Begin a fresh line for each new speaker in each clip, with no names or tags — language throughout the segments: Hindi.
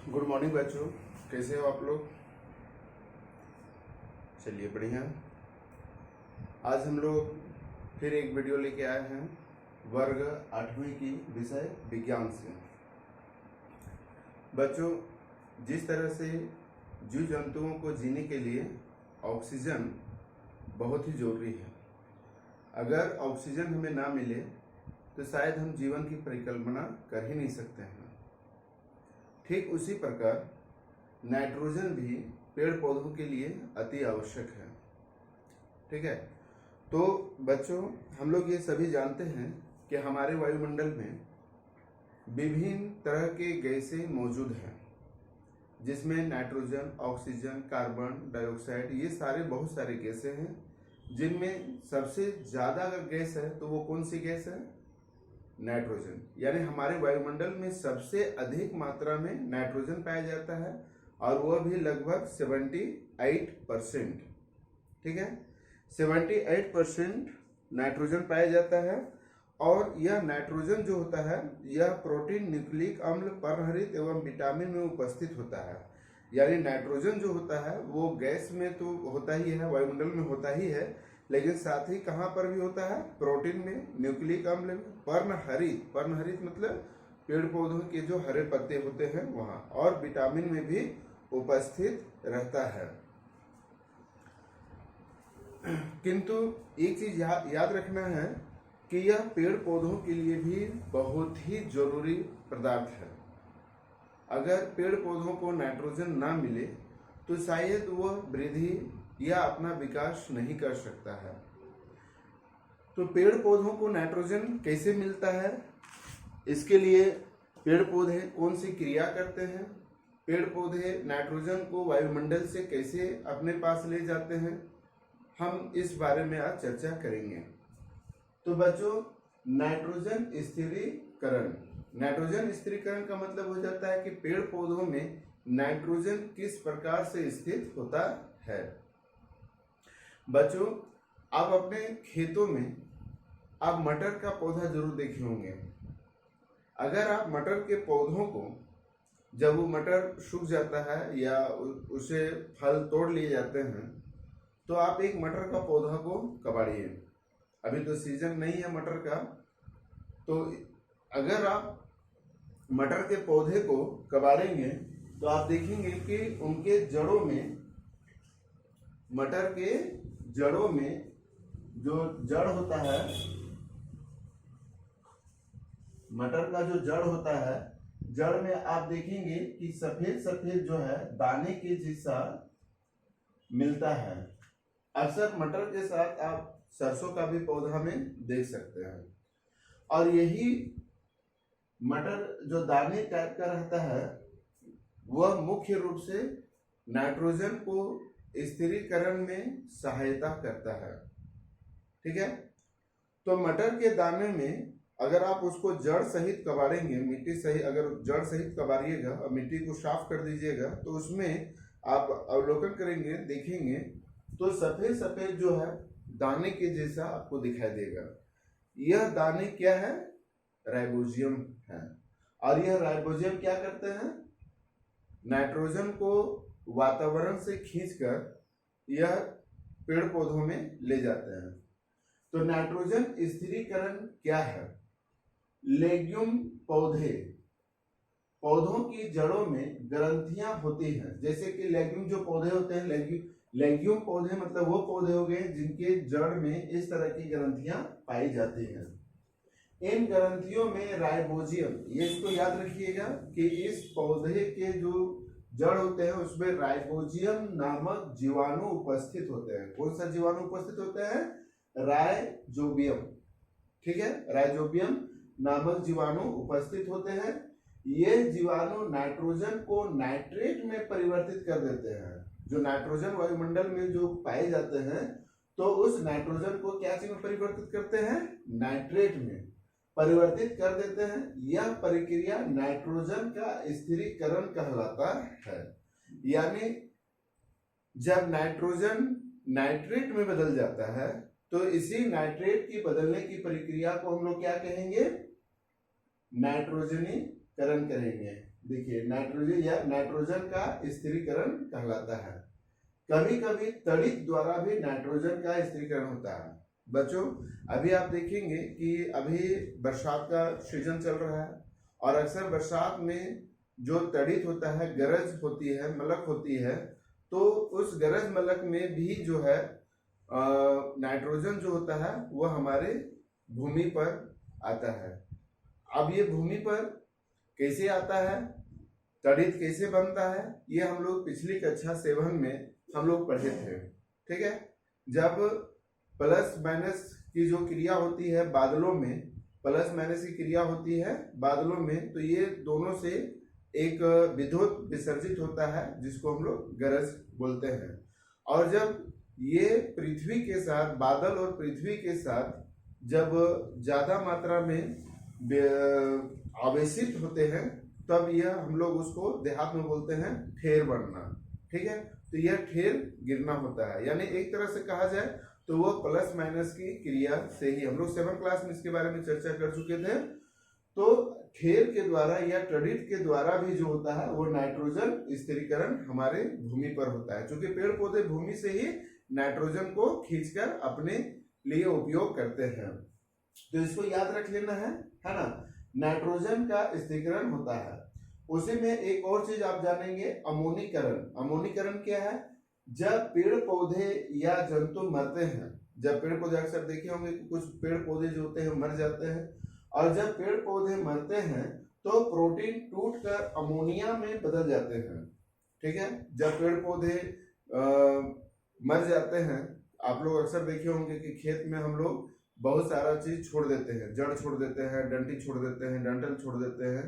गुड मॉर्निंग बच्चों, कैसे हो आप लोग। चलिए बढ़िया। आज हम लोग फिर एक वीडियो लेके आए हैं वर्ग 8वीं की विषय विज्ञान से। बच्चों, जिस तरह से जीव जंतुओं को जीने के लिए ऑक्सीजन बहुत ही जरूरी है, अगर ऑक्सीजन हमें ना मिले तो शायद हम जीवन की परिकल्पना कर ही नहीं सकते हैं। ठीक उसी प्रकार नाइट्रोजन भी पेड़ पौधों के लिए अति आवश्यक है। ठीक है, तो बच्चों हम लोग ये सभी जानते हैं कि हमारे वायुमंडल में विभिन्न तरह के गैसें मौजूद हैं, जिसमें नाइट्रोजन, ऑक्सीजन, कार्बन डाइऑक्साइड, ये सारे बहुत सारे गैसें हैं। जिनमें सबसे ज़्यादा अगर गैस है तो वो कौन सी गैस है? नाइट्रोजन। यानी हमारे वायुमंडल में सबसे अधिक मात्रा में नाइट्रोजन पाया जाता है, और वह भी लगभग 78%। ठीक है, 78% नाइट्रोजन पाया जाता है। और यह नाइट्रोजन जो होता है यह प्रोटीन, न्यूक्लिक अम्ल, पर्णहरित एवं विटामिन में उपस्थित होता है। यानी नाइट्रोजन जो होता है वो गैस में तो होता ही है, वायुमंडल में होता ही है, लेकिन साथ ही कहाँ पर भी होता है? प्रोटीन में, न्यूक्लिक अम्ल में, पर्णहरित, पर्णहरित मतलब पेड़ पौधों के जो हरे पत्ते होते हैं वहाँ, और विटामिन में भी उपस्थित रहता है। किंतु एक चीज याद रखना है कि यह पेड़ पौधों के लिए भी बहुत ही जरूरी पदार्थ है। अगर पेड़ पौधों को नाइट्रोजन ना मिले तो शायद वह वृद्धि या अपना विकास नहीं कर सकता है। तो पेड़ पौधों को नाइट्रोजन कैसे मिलता है? इसके लिए पेड़ पौधे कौन सी क्रिया करते हैं? पेड़ पौधे नाइट्रोजन को वायुमंडल से कैसे अपने पास ले जाते हैं? हम इस बारे में आज चर्चा करेंगे। तो बच्चों, नाइट्रोजन स्थिरीकरण, नाइट्रोजन स्थिरीकरण का मतलब हो जाता है कि पेड़ पौधों में नाइट्रोजन किस प्रकार से स्थित होता है। बच्चों, आप अपने खेतों में आप मटर का पौधा जरूर देखे होंगे। अगर आप मटर के पौधों को, जब वो मटर सूख जाता है या उसे फल तोड़ लिए जाते हैं, तो आप एक मटर का पौधा को कबाड़िए। अभी तो सीजन नहीं है मटर का, तो अगर आप मटर के पौधे को कबाड़ेंगे तो आप देखेंगे कि उनके जड़ों में, मटर के जड़ों में जो जड़ होता है, मटर का जो जड़ होता है, जड़ में आप देखेंगे कि सफेद सफेद जो है दाने के जैसा मिलता है। अक्सर मटर के साथ आप सरसों का भी पौधा में देख सकते हैं। और यही मटर जो दाने टाइप का रहता है वह मुख्य रूप से नाइट्रोजन को स्थिरीकरण में सहायता करता है। ठीक है, तो मटर के दाने में अगर आप उसको जड़ सहित कबाड़ेंगे, मिट्टी सहित, अगर जड़ सहित कबाड़िएगा और मिट्टी को साफ कर दीजिएगा, तो उसमें आप अवलोकन करेंगे, देखेंगे तो सफेद सफेद जो है दाने के जैसा आपको दिखाई देगा। यह दाने क्या है? राइबोजियम है। और यह राइबोजियम क्या करते हैं? नाइट्रोजन को वातावरण से खींचकर यह पेड़ पौधों में ले जाते हैं। तो नाइट्रोजन स्थिरीकरण क्या है? लेग्यूम पौधे, पौधों की जड़ों में ग्रंथियां होती हैं। जैसे कि लेग्यूम जो पौधे होते हैं, लेग्यूम पौधे मतलब वो पौधे हो गए जिनके जड़ में इस तरह की ग्रंथियां पाई जाती हैं। इन ग्रंथियों में राइबोजियम, ये इसको याद रखिएगा कि इस पौधे के जो जड़ होते हैं उसमें राइबोजियम नामक जीवाणु उपस्थित होते हैं। कौन सा जीवाणु उपस्थित होते हैं? राइजोबियम। ठीक है, राइजोबियम नामक जीवाणु उपस्थित होते हैं। ये जीवाणु नाइट्रोजन को नाइट्रेट में परिवर्तित कर देते हैं। जो नाइट्रोजन वायुमंडल में जो पाए जाते हैं, तो उस नाइट्रोजन को क्या चीज में परिवर्तित करते हैं? नाइट्रेट में परिवर्तित कर देते हैं। यह प्रक्रिया नाइट्रोजन का स्थिरीकरण कहलाता है। यानी जब नाइट्रोजन नाइट्रेट में बदल जाता है तो इसी नाइट्रेट की बदलने की प्रक्रिया को हम लोग क्या कहेंगे? नाइट्रोजनीकरण करण करेंगे। देखिए नाइट्रोजन या नाइट्रोजन का स्थिरीकरण कहलाता है। कभी कभी तड़ित द्वारा भी नाइट्रोजन का स्थिरीकरण होता है। बच्चों अभी आप देखेंगे कि अभी बरसात का सीजन चल रहा है और अक्सर बरसात में जो तड़ित होता है, गरज होती है, मलक होती है, तो उस गरज मलक में भी जो है नाइट्रोजन जो होता है वह हमारे भूमि पर आता है। अब ये भूमि पर कैसे आता है, तड़ित कैसे बनता है, ये हम लोग पिछली कक्षा 7 में हम लोग पढ़े थे। ठीक है, जब प्लस माइनस की जो क्रिया होती है बादलों में, प्लस माइनस की क्रिया होती है बादलों में, तो ये दोनों से एक विद्युत विसर्जित होता है जिसको हम लोग गरज बोलते हैं। और जब ये पृथ्वी के साथ, बादल और पृथ्वी के साथ जब ज्यादा मात्रा में आवेशित होते हैं तब यह हम लोग उसको देहात में बोलते हैं ठेर बढ़ना। ठीक है, तो यह ठेर गिरना होता है, यानी एक तरह से कहा जाए तो वो प्लस माइनस की क्रिया से ही, हम लोग 7th क्लास में इसके बारे में चर्चा कर चुके थे। तो ठेर के द्वारा या तड़ित के द्वारा भी जो होता है वो नाइट्रोजन स्थिरीकरण हमारे भूमि पर होता है, क्योंकि पेड़ पौधे भूमि से ही नाइट्रोजन को खींचकर अपने लिए उपयोग करते हैं। तो इसको याद रख लेना है ना, नाइट्रोजन का स्थिरीकरण होता है। उसी में एक और चीज आप जानेंगे, अमोनीकरण। अमोनीकरण क्या है? जब पेड़ पौधे या जंतु मरते हैं, जब पेड़ पौधे, अक्सर देखे होंगे कि कुछ पेड़ पौधे जो होते हैं मर जाते हैं, और जब पेड़ पौधे मरते हैं तो प्रोटीन टूटकर अमोनिया में बदल जाते हैं। ठीक है, जब पेड़ पौधे मर जाते हैं, आप लोग अक्सर देखे होंगे कि खेत में हम लोग बहुत सारा चीज छोड़ देते हैं, जड़ छोड़ देते हैं, डंडी छोड़ देते हैं, डंठल छोड़ देते हैं,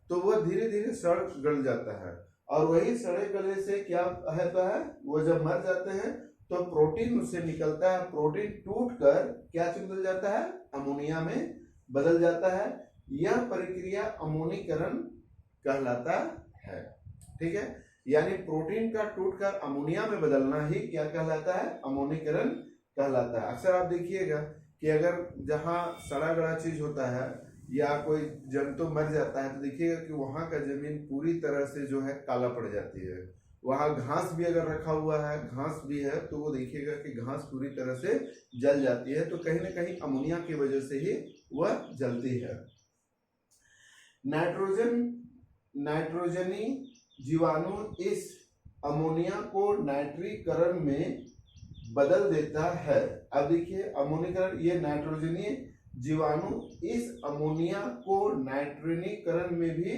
तो वह धीरे धीरे सड़ गल जाता है। और वही सड़े गले से क्या होता है, वो जब मर जाते हैं तो प्रोटीन उससे निकलता है, प्रोटीन टूटकर क्या चीज बदल जाता है, अमोनिया में बदल जाता है। यह प्रक्रिया अमोनीकरण कहलाता है। ठीक है, यानी प्रोटीन का टूटकर अमोनिया में बदलना ही क्या कहलाता है, अमोनीकरण कहलाता है। अक्सर आप देखिएगा कि अगर जहाँ सड़ा गला चीज होता है या कोई जंतु मर जाता है तो देखिएगा कि वहां का जमीन पूरी तरह से जो है काला पड़ जाती है। वहां घास भी अगर रखा हुआ है, घास भी है, तो वो देखिएगा कि घास पूरी तरह से जल जाती है, तो कहीं ना कहीं अमोनिया की वजह से ही वह जलती है। नाइट्रोजनी जीवाणु इस अमोनिया को नाइट्रीकरण में बदल देता है। अब देखिए अमोनीकरण, ये नाइट्रोजनी जीवाणु इस अमोनिया को नाइट्रीकरण में भी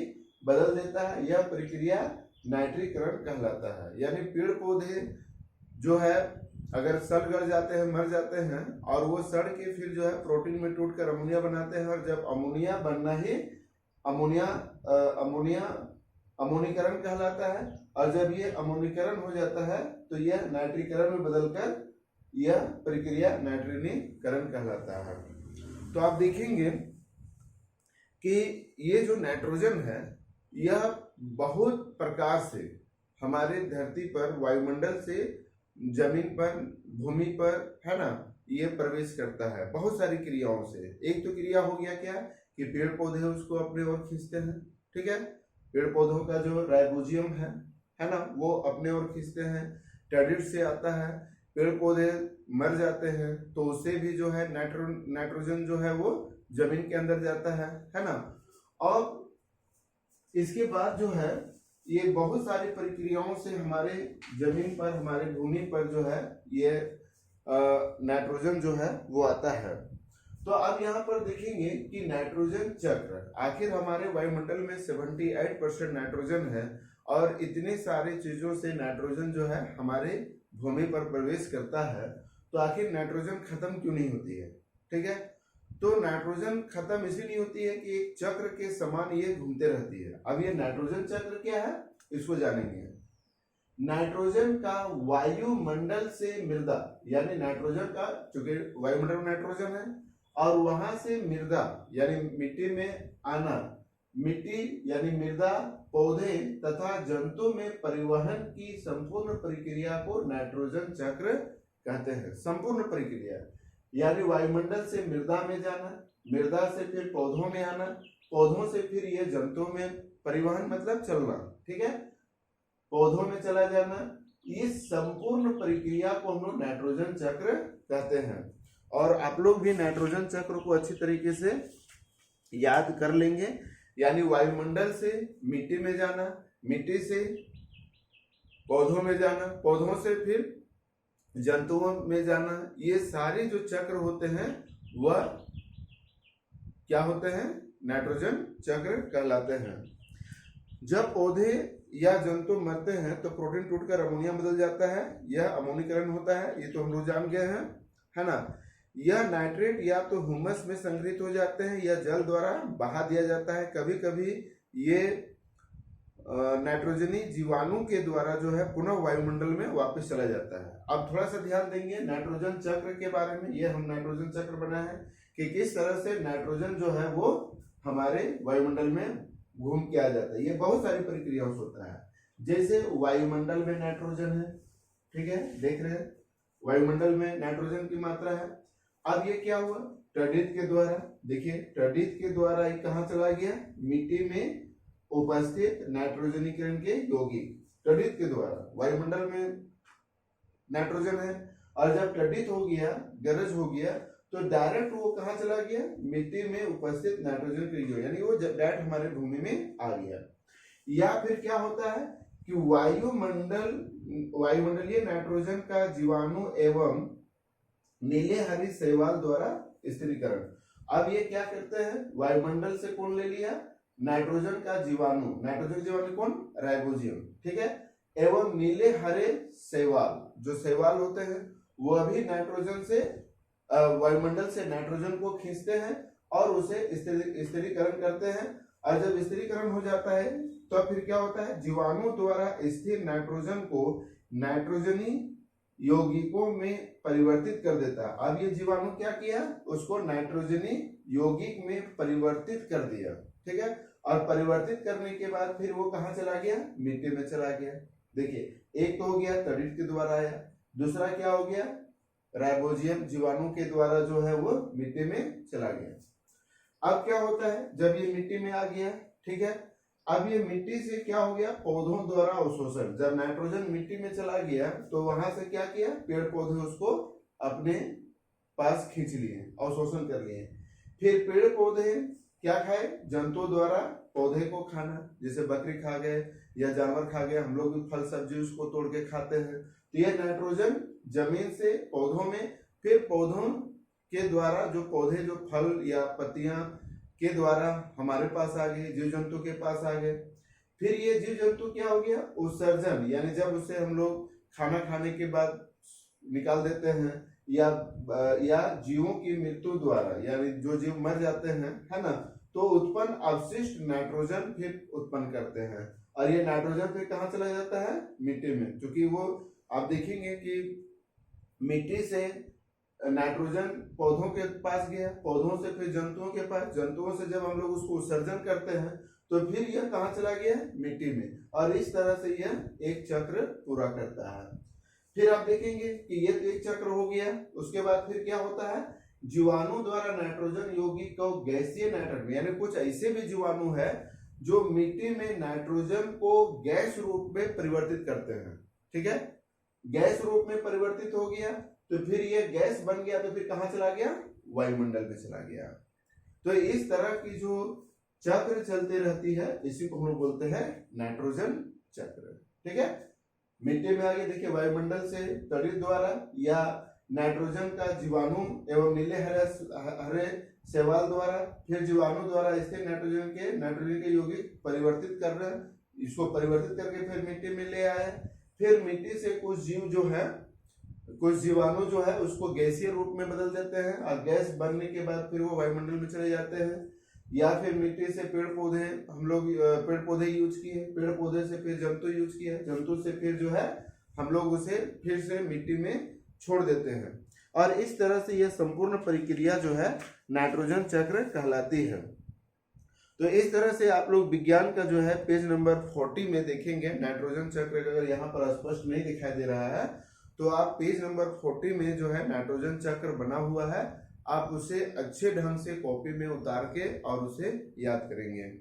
बदल देता है। यह प्रक्रिया नाइट्रीकरण कहलाता है। यानी पेड़ पौधे जो है अगर सड़ गल जाते हैं, मर जाते हैं, और वो सड़ के फिर जो है प्रोटीन में टूटकर अमोनिया बनाते हैं, और जब अमोनिया बनना ही अमोनीकरण कहलाता है। और जब ये अमोनीकरण हो जाता है तो यह नाइट्रीकरण में बदलकर यह प्रक्रिया नाइट्रीकरण कहलाता है। तो आप देखेंगे कि ये जो नाइट्रोजन है यह बहुत प्रकार से हमारे धरती पर, वायुमंडल से जमीन पर, भूमि पर, है ना, ये प्रवेश करता है बहुत सारी क्रियाओं से। एक तो क्रिया हो गया क्या कि पेड़ पौधे उसको अपने ओर खींचते हैं। ठीक है, पेड़ पौधों का जो राइबोजियम है ना, वो अपने ओर खींचते हैं। टेरिड से आता है, पेड़ पौधे मर जाते हैं तो उससे भी जो है नाइट्रोजन जो है वो जमीन के अंदर जाता है ना। और इसके बाद जो है ये बहुत सारी प्रक्रियाओं से हमारे जमीन पर, हमारे भूमि पर जो है ये नाइट्रोजन जो है वो आता है। तो अब यहाँ पर देखेंगे कि नाइट्रोजन चक्र, आखिर हमारे वायुमंडल में 78% नाइट्रोजन है, और इतने सारे चीजों से नाइट्रोजन जो है हमारे भूमि पर प्रवेश करता है, तो आखिर नाइट्रोजन खत्म क्यों नहीं होती है? ठीक है, तो नाइट्रोजन खत्म इसलिए होती है कि एक चक्र के समान ये घूमते रहती है। अब ये नाइट्रोजन चक्र क्या है इसको जानेंगे। नाइट्रोजन का वायुमंडल से मृदा, यानी नाइट्रोजन का, चूंकि वायुमंडल में नाइट्रोजन है, और वहां से मृदा यानी मिट्टी में आना, मिट्टी यानी मृदा, पौधे तथा जंतु में परिवहन की संपूर्ण प्रक्रिया को नाइट्रोजन चक्र कहते हैं। संपूर्ण प्रक्रिया यानी वायुमंडल से मृदा में जाना, मृदा से फिर पौधों में आना, पौधों से फिर ये जंतुओं में परिवहन मतलब चलना, ठीक है, पौधों में चला जाना, इस संपूर्ण प्रक्रिया को हम लोग नाइट्रोजन चक्र कहते हैं। और आप लोग भी नाइट्रोजन चक्र को अच्छी तरीके से याद कर लेंगे, यानी वायुमंडल से मिट्टी में जाना, मिट्टी से पौधों में जाना, पौधों से फिर जंतुओं में जाना, ये सारे जो चक्र होते हैं वह क्या होते हैं, नाइट्रोजन चक्र कहलाते हैं। जब पौधे या जंतु मरते हैं तो प्रोटीन टूटकर अमोनिया बदल जाता है, यह अमोनीकरण होता है, ये तो हम लोग जान गए हैं, है ना। यह नाइट्रेट या तो ह्यूमस में संग्रहित हो जाते हैं या जल द्वारा बहा दिया जाता है। कभी कभी ये नाइट्रोजनी जीवाणु के द्वारा जो है पुनः वायुमंडल में वापस चला जाता है। अब थोड़ा सा ध्यान देंगे नाइट्रोजन चक्र के बारे में। ये हम नाइट्रोजन चक्र बना है कि किस तरह से नाइट्रोजन जो है वो हमारे वायुमंडल में घूम के आ जाता है। ये बहुत सारी प्रक्रियाओं से होता है, जैसे वायुमंडल में नाइट्रोजन है, ठीक है, देख रहे हैं वायुमंडल में नाइट्रोजन की मात्रा है। अब ये क्या हुआ, तड़ित के द्वारा, देखिए तड़ित के द्वारा ये कहाँ चला गया, मिट्टी में उपस्थित नाइट्रोजनीकरण के यौगिक, तड़ित के द्वारा वायुमंडल में नाइट्रोजन है, और जब तड़ित हो गया, गरज हो गया, तो डायरेक्ट वो कहाँ चला गया, मिट्टी में उपस्थित नाइट्रोजन के यौगिक, यानी वो डायरेक्ट हमारे भूमि में आ गया। या फिर क्या होता है कि वायुमंडलीय नाइट्रोजन का जीवाणु एवं नीले हरी शैवाल द्वारा स्थिरीकरण। अब ये क्या करते हैं, वायुमंडल से कौन ले लिया, नाइट्रोजन का जीवाणु, नाइट्रोजन जीवाणु कौन, राइबोसोम, ठीक है, एवं नीले हरे शैवाल, जो शैवाल होते हैं वह भी नाइट्रोजन से वायुमंडल से नाइट्रोजन को खींचते हैं और उसे स्थिरीकरण करते हैं। और जब स्थिरीकरण हो जाता है तो फिर क्या होता है, जीवाणु द्वारा स्थिर नाइट्रोजन को नाइट्रोजनी यौगिकों में परिवर्तित कर देता है। अब ये जीवाणु क्या किया, उसको नाइट्रोजनी यौगिक में परिवर्तित कर दिया, ठीक है, और परिवर्तित करने के बाद फिर वो कहाँ चला गया, मिट्टी में चला गया। देखिए एक तो हो गया तड़ित के द्वारा आया, दूसरा क्या हो गया, राइबोसोम जीवाणु के द्वारा जो है वो मिट्टी में चला गया। अब क्या होता है, जब ये मिट्टी में आ गया, ठीक है, अब ये मिट्टी से क्या हो गया, पौधों द्वारा अवशोषण। जब नाइट्रोजन मिट्टी में चला गया तो वहां से क्या किया, पेड़ पौधे उसको अपने पास खींच लिए, अवशोषण कर लिए। फिर पेड़ पौधे क्या खाए, जंतुओं द्वारा पौधे को खाना, जैसे बकरी खा गए या जानवर खा गए, हम लोग भी फल सब्जी उसको तोड़ के खाते हैं। तो यह नाइट्रोजन जमीन से पौधों में, फिर पौधों के द्वारा जो पौधे जो फल या पत्तियां के द्वारा हमारे पास आ गए, जीव जंतु के पास आ गए। फिर ये जीव जंतु क्या हो गया, उत्सर्जन, यानी जब उसे हम लोग खाना खाने के बाद निकाल देते हैं या जीवों की मृत्यु द्वारा, यानी जो जीव मर जाते हैं, है ना, तो उत्पन्न अवशिष्ट नाइट्रोजन फिर उत्पन्न करते हैं। और ये नाइट्रोजन फिर कहाँ चला जाता है, मिट्टी में, क्योंकि वो आप देखेंगे कि मिट्टी से नाइट्रोजन पौधों के पास गया, पौधों से फिर जंतुओं के पास, जंतुओं से जब हम लोग उसको उत्सर्जन करते हैं तो फिर यह कहाँ चला गया, मिट्टी में। और इस तरह से यह एक चक्र पूरा करता है। फिर आप देखेंगे कि ये तो एक चक्र हो गया। उसके बाद फिर क्या होता है, जीवाणु द्वारा नाइट्रोजन यौगिक को गैसीय नाइट्रोजन, यानी कुछ ऐसे भी जीवाणु है जो मिट्टी में नाइट्रोजन को गैस रूप में परिवर्तित करते हैं, ठीक है, गैस रूप में परिवर्तित हो गया तो फिर ये गैस बन गया, तो फिर कहाँ चला गया, वायुमंडल में चला गया। तो इस तरह की जो चक्र चलती रहती है इसी को हम लोग बोलते हैं नाइट्रोजन चक्र, ठीक है। मिट्टी में आगे देखिए वायुमंडल से तड़ित द्वारा या नाइट्रोजन का जीवाणु एवं नीले हरे शैवाल द्वारा, फिर जीवाणु द्वारा स्थिर नाइट्रोजन के यौगिक परिवर्तित कर रहे हैं, इसको परिवर्तित करके फिर मिट्टी में ले आए। फिर मिट्टी से कुछ जीव जो है, कुछ जीवाणु जो है उसको गैसीय रूप में बदल देते हैं और गैस बनने के बाद फिर वो वायुमंडल में चले जाते हैं। या फिर मिट्टी से पेड़ पौधे, हम लोग पेड़ पौधे यूज किए, पेड़ पौधे से फिर जंतु यूज किए, जंतु से फिर जो है हम लोग उसे फिर से मिट्टी में छोड़ देते हैं। और इस तरह से यह संपूर्ण प्रक्रिया जो है नाइट्रोजन चक्र कहलाती है। तो इस तरह से आप लोग विज्ञान का जो है पेज नंबर 40 में देखेंगे नाइट्रोजन चक्र। अगर यहाँ पर स्पष्ट नहीं दिखाई दे रहा है तो आप पेज नंबर 40 में जो है नाइट्रोजन चक्र बना हुआ है, आप उसे अच्छे ढंग से कॉपी में उतार के और उसे याद करेंगे।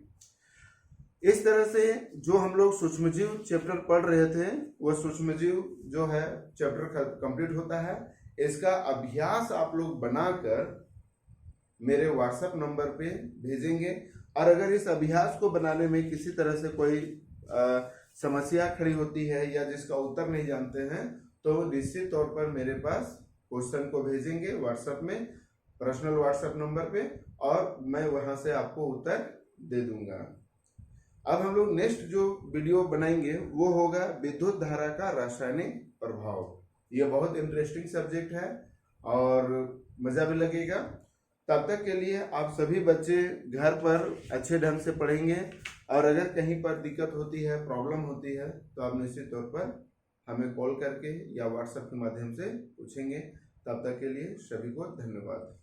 इस तरह से जो हम लोग सूक्ष्मजीव चैप्टर पढ़ रहे थे वह सूक्ष्मजीव जो है चैप्टर कंप्लीट होता है। इसका अभ्यास आप लोग बनाकर मेरे व्हाट्सएप नंबर पे भेजेंगे, और अगर इस अभ्यास को बनाने में किसी तरह से कोई समस्या खड़ी होती है या जिसका उत्तर नहीं जानते हैं तो निश्चित तौर पर मेरे पास क्वेश्चन को भेजेंगे व्हाट्सएप में, पर्सनल व्हाट्सएप नंबर पे, और मैं वहां से आपको उत्तर दे दूंगा। अब हम लोग नेक्स्ट जो वीडियो बनाएंगे वो होगा विद्युत धारा का रासायनिक प्रभाव। यह बहुत इंटरेस्टिंग सब्जेक्ट है और मजा भी लगेगा। तब तक के लिए आप सभी बच्चे घर पर अच्छे ढंग से पढ़ेंगे, और अगर कहीं पर दिक्कत होती है, प्रॉब्लम होती है, तो आप निश्चित तौर पर हमें कॉल करके या व्हाट्सएप के माध्यम से पूछेंगे। तब तक के लिए सभी को धन्यवाद।